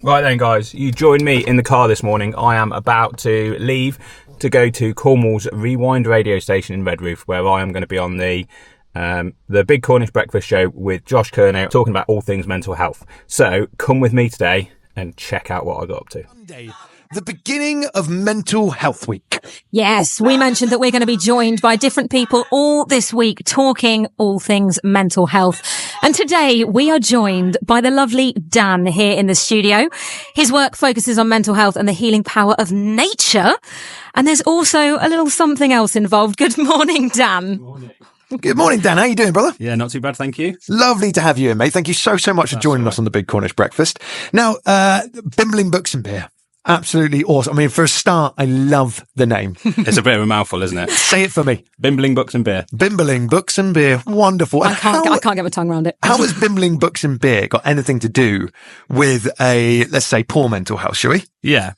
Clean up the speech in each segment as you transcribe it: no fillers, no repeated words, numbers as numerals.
Right then, guys, you joined me in the car this morning. I am about to leave to go to Cornwalls Rewind Radio Station in Redroof, where I am going to be on the Big Cornish Breakfast Show with Josh Curnow, talking about all things mental health. So come with me today and check out what I got up to. Monday, the beginning of Mental Health Week. Yes, we mentioned that we're going to be joined by different people all this week talking all things mental health. And today we are joined by the lovely Dan here in the studio. His work focuses on mental health and the healing power of nature. And there's also a little something else involved. Good morning, Dan. Good morning, Dan. How you doing, brother? Yeah, not too bad, thank you. Lovely to have you in, mate. Thank you so much for joining us on the Big Cornish Breakfast. Now, Bimbling Books and Beer. Absolutely awesome. I mean, for a start, I love the name. It's a bit of a mouthful, isn't it? Say it for me. Bimbling Books and Beer. Bimbling Books and Beer. Wonderful. I can't get my tongue around it. How has Bimbling Books and Beer got anything to do with let's say, poor mental health, shall we? Yeah.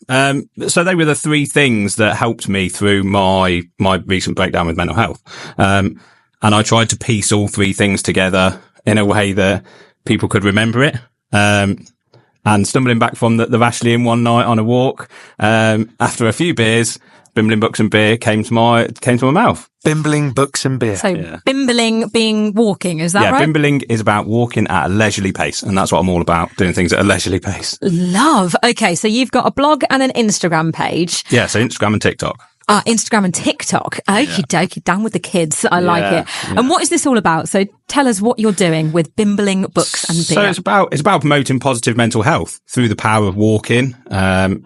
So they were the three things that helped me through my recent breakdown with mental health. And I tried to piece all three things together in a way that people could remember it. And stumbling back from the Ashley Inn one night on a walk, after a few beers, Bimbling Books and Beer came to my mouth. Bimbling Books and Beer. So yeah. Bimbling being walking, is that right? Yeah, bimbling is about walking at a leisurely pace, and that's what I'm all about, doing things at a leisurely pace. Love. Okay, so you've got a blog and an Instagram page. Yeah, so Instagram and TikTok. Instagram and TikTok. Okie dokie, down with the kids. I like it. Yeah. And what is this all about? So tell us what you're doing with Bimbling Books and Beer. So it's about promoting positive mental health through the power of walking,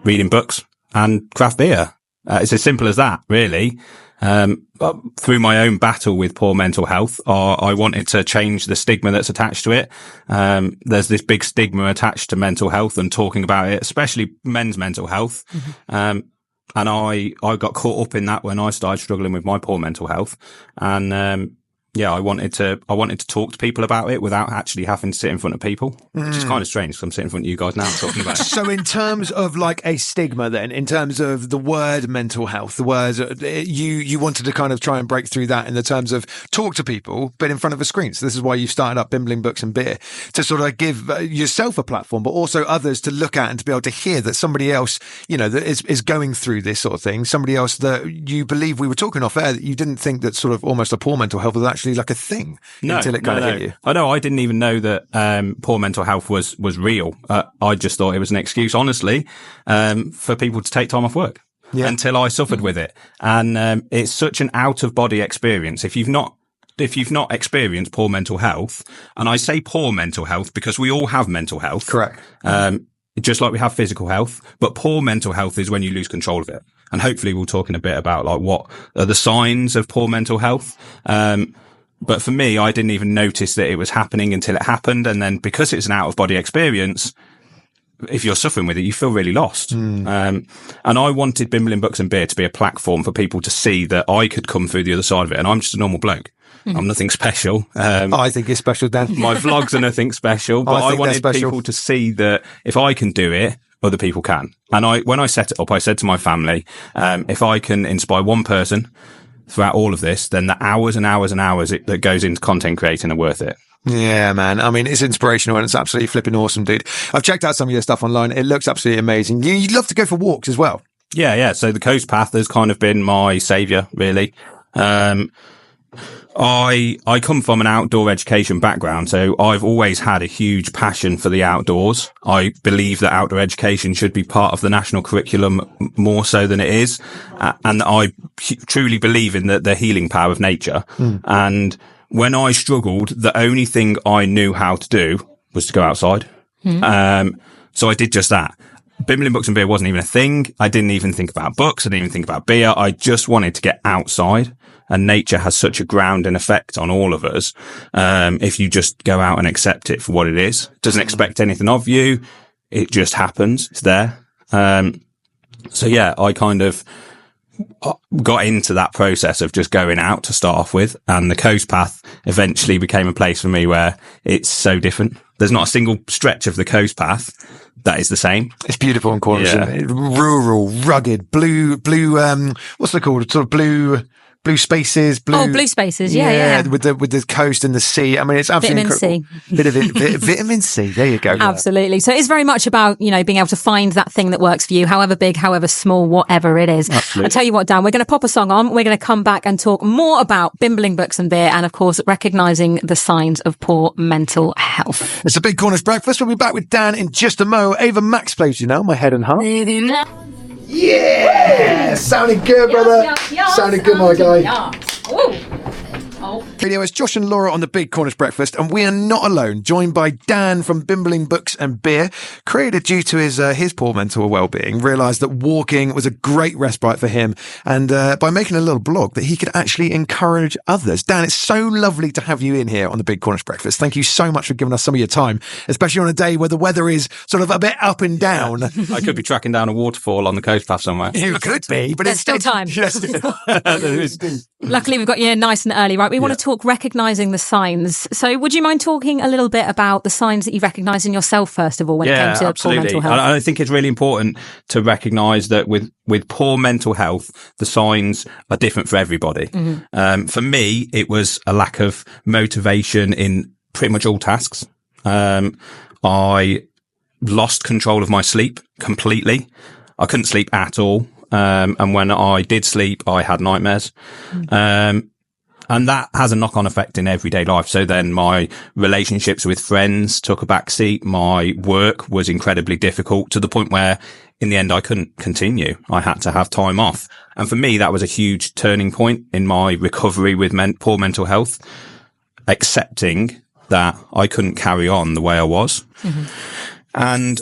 reading books and craft beer. It's as simple as that, really. But through my own battle with poor mental health, I wanted to change the stigma that's attached to it. There's this big stigma attached to mental health and talking about it, especially men's mental health. Mm-hmm. And I got caught up in that when I started struggling with my poor mental health. And, I wanted to talk to people about it without actually having to sit in front of people, which is kind of strange because I'm sitting in front of you guys now talking about it. So in terms of like a stigma then, in terms of the word mental health, the word, you wanted to kind of try and break through that in the terms of talk to people, but in front of a screen. So this is why you've started up Bimbling Books and Beer, to sort of give yourself a platform, but also others to look at and to be able to hear that somebody else, that is going through this sort of thing. Somebody else that you believe, we were talking off air, that you didn't think that sort of almost a poor mental health was actually like a thing until it kind of hit you. I know. I didn't even know that poor mental health was real. I just thought it was an excuse, honestly, for people to take time off work. Yeah. Until I suffered with it, and it's such an out of body experience. If you've not experienced poor mental health, and I say poor mental health because we all have mental health, correct? Just like we have physical health, but poor mental health is when you lose control of it. And hopefully we'll talk in a bit about like what are the signs of poor mental health. But for me, I didn't even notice that it was happening until it happened. And then because it's an out of body experience, if you're suffering with it, you feel really lost. And I wanted Bimbling Books and Beer to be a platform for people to see that I could come through the other side of it. And I'm just a normal bloke. I'm nothing special. I think it's special, Dan. My vlogs are nothing special, but I wanted people to see that if I can do it, other people can. And when I set it up, I said to my family, if I can inspire one person throughout all of this, then the hours and hours and hours that goes into content creating are worth it. Yeah, man. I mean, it's inspirational and it's absolutely flipping awesome, dude. I've checked out some of your stuff online. It looks absolutely amazing. You love to go for walks as well. Yeah. So the Coast Path has kind of been my saviour, really. I come from an outdoor education background, so I've always had a huge passion for the outdoors. I believe that outdoor education should be part of the national curriculum more so than it is. And I truly believe in the healing power of nature. And when I struggled, the only thing I knew how to do was to go outside. So I did just that. Bimbling Books and Beer wasn't even a thing. I didn't even think about books. I didn't even think about beer. I just wanted to get outside. And nature has such a grounding effect on all of us. If you just go out and accept it for what it is, it doesn't expect anything of you. It just happens. It's there. So yeah, I kind of got into that process of just going out to start off with. And the Coast Path eventually became a place for me where it's so different. There's not a single stretch of the Coast Path that is the same. It's beautiful in Cornwall. Yeah. Rural, rugged, blue, what's it called? Sort of blue Blue Spaces. Blue Spaces. Yeah. With the coast and the sea. I mean, it's absolutely Vitamin incredible. Bit of vitamin C. There you go. Absolutely. So it's very much about, being able to find that thing that works for you, however big, however small, whatever it is. Absolutely. I'll tell you what, Dan, we're going to pop a song on. We're going to come back and talk more about bimbling books and beer and, of course, recognising the signs of poor mental health. It's a Big Cornish Breakfast. We'll be back with Dan in just a mo. Ava Max plays you now, My Head and Heart. Yeah! Sounding good, brother. Sounding good, my guy. Radio, it's Josh and Laura on the Big Cornish Breakfast, and we are not alone. Joined by Dan from Bimbling Books and Beer, created due to his poor mental well-being. Realised that walking was a great respite for him, and by making a little blog that he could actually encourage others. Dan, it's so lovely to have you in here on the Big Cornish Breakfast. Thank you so much for giving us some of your time, especially on a day where the weather is sort of a bit up and down. I could be tracking down a waterfall on the coast path somewhere. You could be, but there's still time. Yes. Luckily, we've got you nice and early, right? We want to talk recognising the signs. So would you mind talking a little bit about the signs that you recognise in yourself, first of all, when it came to poor mental health? I think it's really important to recognise that with poor mental health, the signs are different for everybody. Mm-hmm. For me, it was a lack of motivation in pretty much all tasks. I lost control of my sleep completely. I couldn't sleep at all. And when I did sleep, I had nightmares. And that has a knock-on effect in everyday life. So then my relationships with friends took a back seat. My work was incredibly difficult to the point where in the end I couldn't continue. I had to have time off. And for me, that was a huge turning point in my recovery with poor mental health, accepting that I couldn't carry on the way I was. Mm-hmm. And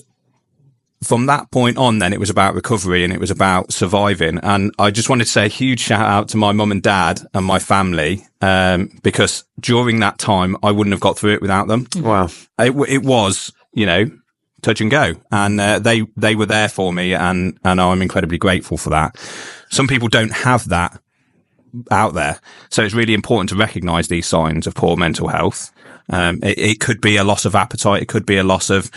from that point on, then it was about recovery and it was about surviving. And I just wanted to say a huge shout out to my mum and dad and my family, because during that time, I wouldn't have got through it without them. Wow. It was, touch and go. And they were there for me and I'm incredibly grateful for that. Some people don't have that out there. So it's really important to recognize these signs of poor mental health. It could be a loss of appetite. It could be a loss of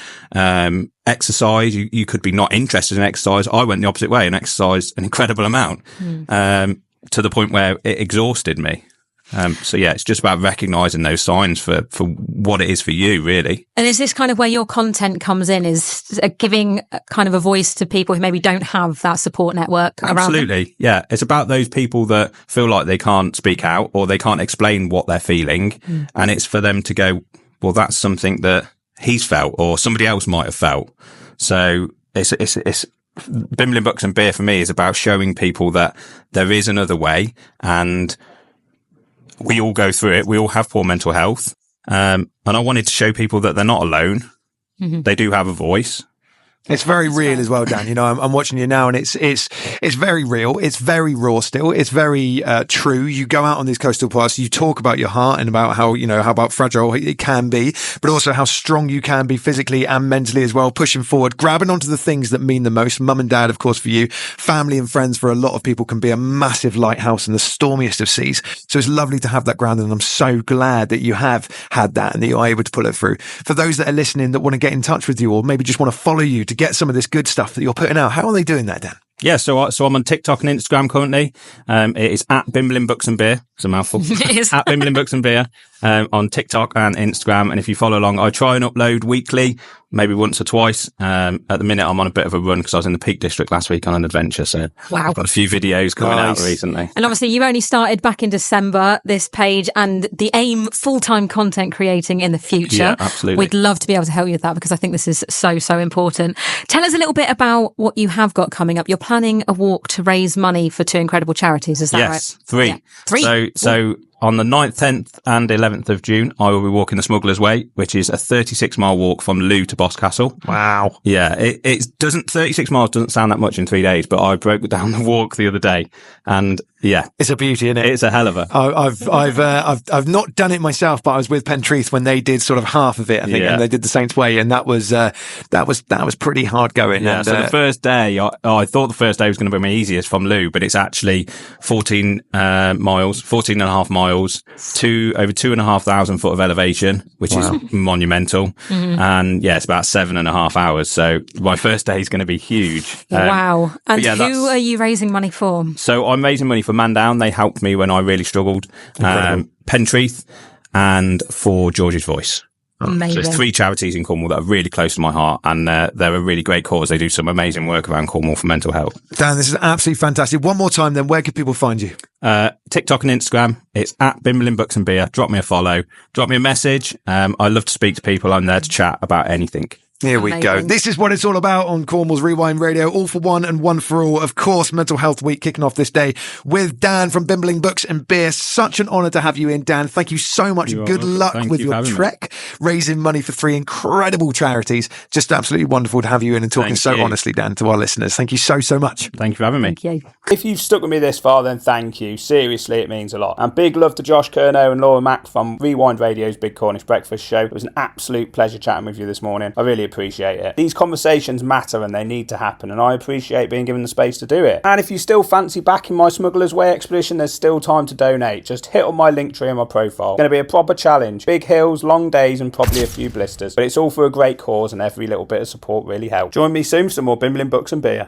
exercise. You could be not interested in exercise. I went the opposite way and exercised an incredible amount to the point where it exhausted me. So yeah, it's just about recognizing those signs for what it is for you, really. And is this kind of where your content comes in, is giving kind of a voice to people who maybe don't have that support network around them? Absolutely. Yeah. It's about those people that feel like they can't speak out or they can't explain what they're feeling. And it's for them to go, well, that's something that he's felt or somebody else might have felt. So it's Bimbling Books and Beer for me is about showing people that there is another way, and we all go through it. We all have poor mental health. And I wanted to show people that they're not alone. Mm-hmm. They do have a voice. It's very real as well, Dan. I'm watching you now and it's very real. It's very raw still. It's very true. You go out on these coastal paths, you talk about your heart and about how about fragile it can be, but also how strong you can be physically and mentally as well, pushing forward, grabbing onto the things that mean the most. Mum and dad, of course, for you, family and friends for a lot of people can be a massive lighthouse in the stormiest of seas. So it's lovely to have that ground, and I'm so glad that you have had that and that you're able to pull it through. For those that are listening that want to get in touch with you or maybe just want to follow you to get some of this good stuff that you're putting out, how are they doing that, Dan? Yeah, so I'm on TikTok and Instagram currently. It is at Bimbling Books and Beer. It's a mouthful. It is. At Bimbling Books and Beer on TikTok and Instagram. And if you follow along, I try and upload weekly, maybe once or twice. At the minute, I'm on a bit of a run because I was in the Peak District last week on an adventure. So wow. I've got a few videos coming out recently. And obviously, you only started back in December, this page, and the aim, full-time content creating in the future. Yeah, absolutely. We'd love to be able to help you with that because I think this is so, so important. Tell us a little bit about what you have got coming up. You're planning a walk to raise money for two incredible charities, is that right? Yes, three. Yeah. Three? So on the 9th, 10th and 11th of June, I will be walking the Smuggler's Way, which is a 36-mile walk from Looe to Boscastle. Wow. Yeah, it doesn't, 36 miles doesn't sound that much in 3 days, but I broke down the walk the other day and yeah. It's a beauty, isn't it? It's a hell of a. I've not done it myself, but I was with Pentrith when they did sort of half of it, I think, and they did the Saints Way, and that was pretty hard going. Yeah. And, so the first day, I thought the first day was going to be my easiest from Looe, but it's actually 14 and a half miles to over 2,500 foot of elevation, which is monumental. Mm-hmm. And yeah, it's about 7.5 hours. So my first day is going to be huge. Wow. And who are you raising money for? So I'm raising money for Man Down. They helped me when I really struggled. Pentreath and for George's Voice. Amazing. So there's 3 charities in Cornwall that are really close to my heart, and they're a really great cause. They do some amazing work around Cornwall for mental health. Dan, this is absolutely fantastic. One more time then, where can people find you? TikTok and Instagram, it's at Bimbling Books and Beer. Drop me a follow, drop me a message. I love to speak to people. I'm there to chat about anything. Here we go. This is what it's all about on Cornwalls Rewind Radio. All for one and one for all. Of course, Mental Health Week kicking off this day with Dan from Bimbling Books and Beer. Such an honour to have you in, Dan. Thank you so much. Good luck with your trek, raising money for 3 incredible charities. Just absolutely wonderful to have you in and talking so honestly, Dan, to our listeners. Thank you so much. Thank you for having me. Thank you. If you've stuck with me this far, then thank you. Seriously, it means a lot. And big love to Josh Curnow and Laura Mack from Rewind Radio's Big Cornish Breakfast Show. It was an absolute pleasure chatting with you this morning. I really appreciate it. These conversations matter and they need to happen, and I appreciate being given the space to do it. And if you still fancy backing my Smuggler's Way expedition, there's still time to donate. Just hit on my link tree in my profile. It's going to be a proper challenge. Big hills, long days, and probably a few blisters. But it's all for a great cause, and every little bit of support really helps. Join me soon for some more Bimbling Books and Beer.